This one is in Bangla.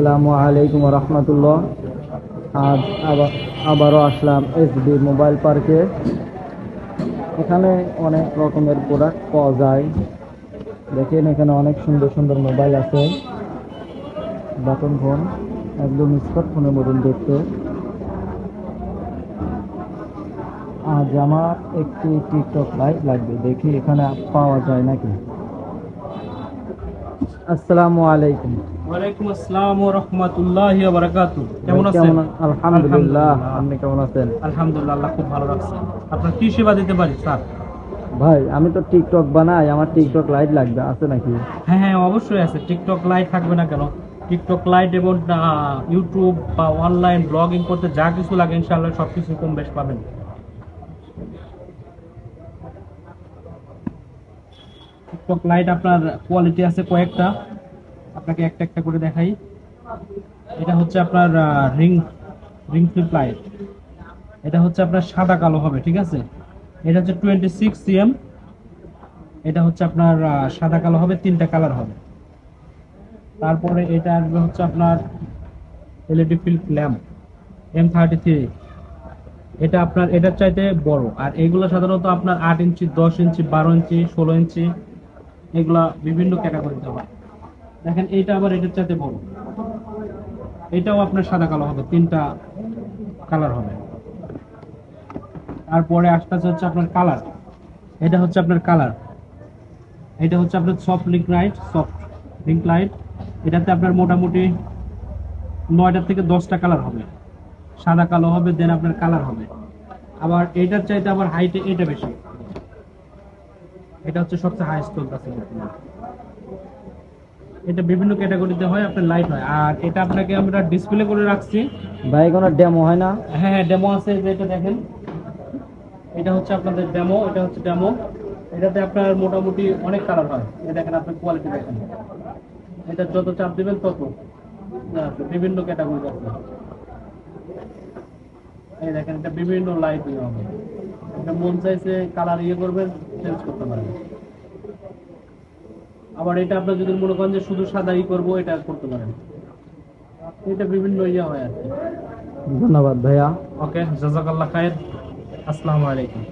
আসসালামু আলাইকুম রহমতুল্লাহ। আজ আবারও আসলাম এসবি মোবাইল পার্কে। এখানে অনেক রকমের প্রোডাক্ট পাওয়া যায়। দেখেন এখানে অনেক সুন্দর সুন্দর মোবাইল আছে, বাটন ফোন, একদম স্মার্ট ফোনের মতন দেখতে। আজ আমার একটি টিকটক লাইভ লাগবে, দেখি এখানে পাওয়া যায় নাকি। আসসালামু আলাইকুম। ওয়ালাইকুম আসসালাম ওয়া রাহমাতুল্লাহি ওয়া বারাকাতুহু। ভাই কেমন আছেন? কেমন আলহামদুলিল্লাহ, আলহামদুলিল্লাহ। আপনি কেমন আছেন? আলহামদুলিল্লাহ, আল্লাহ খুব ভালো রাখছেন। আপনার কি সেবা দিতে পারি স্যার? ভাই আমি তো টিকটক বানাই, আমার জি। টিকটক লাইভ লাগবে, আছে নাকি? হ্যাঁ হ্যাঁ, অবশ্যই আছে। টিকটক লাইভ থাকবে না কেন? টিকটক লাইভ এবং ইউটিউব বা অনলাইন ব্লগিং করতে যা কিছু লাগে ইনশাআল্লাহ সবকিছু কম বেশ পাবেন। টিকটক লাইট আপনার কোয়ালিটি আছে কয়েকটা, আপনাকে একটা একটা করে দেখাই। এটা হচ্ছে আপনার রিং রিং ফ্লিপ লাইট। এটা হচ্ছে আপনার সাদা কালো হবে, ঠিক আছে? এটা হচ্ছে 26 cm। এটা হচ্ছে আপনার সাদা কালো হবে, তিনটা কালার হবে। তারপরে এটা আসবে হচ্ছে আপনার এলইডি ফিল্ড ল্যাম্প M33। এটা আপনার এটার চাইতে বড়, আর এগুলো সাধারণত আপনার 8 ইঞ্চি, 10 ইঞ্চি, 12 ইঞ্চি, 16 ইঞ্চি, এগুলা বিভিন্ন ক্যাটাগরিতে হয়। দেখেন এইটা আবার এটার চাইতে বড়। এটাও আপনার সাদা কালো হবে, তিনটা কালার হবে। তারপরে আসতে হচ্ছে আপনার কালার। এটা হচ্ছে আপনার কালার। এটা হচ্ছে আপনার soft link light, soft link light. এটাতে আপনার মোটামুটি 9টা থেকে 10টা কালার হবে। সাদা কালো হবে, দেন আপনার কালার হবে। আবার এটার চাইতে আবার হাইটে এটা বেশি। এটা হচ্ছে সবচেয়ে হাইস্ট চলতেছে বর্তমানে। এটা বিভিন্ন ক্যাটাগরিতে হয়, আপনার লাইট হয়। আর এটা আপনাকে আমরা ডিসপ্লে করে রাখছি। ভাই কোনো ডেমো হয় না? হ্যাঁ হ্যাঁ, ডেমো আছে, যে এটা দেখেন। এটা হচ্ছে আপনাদের ডেমো, এটা হচ্ছে ডেমো। এটাতে আপনার মোটামুটি অনেক কালার হয়। এটা দেখেন, আপনার কোয়ালিটি দেখেন। এটা যত চাপ দিবেন তত বিভিন্ন ক্যাটাগরি আছে। এই দেখেন, এটা বিভিন্ন লাইট ইয়ে হবে। এটা মন চাইছে কালার ইয়ে করবেন, চেঞ্জ করতে পারেন। আবার এটা আপনার যদি মনে করেন যে শুধু সাদা ই করবো, এটা করতে পারেন। এটা বিভিন্ন ইয়ে হয় আর কি। ধন্যবাদ ভাইয়া। ওকে, জাযাকাল্লাহ খায়ের। আসসালামু আলাইকুম।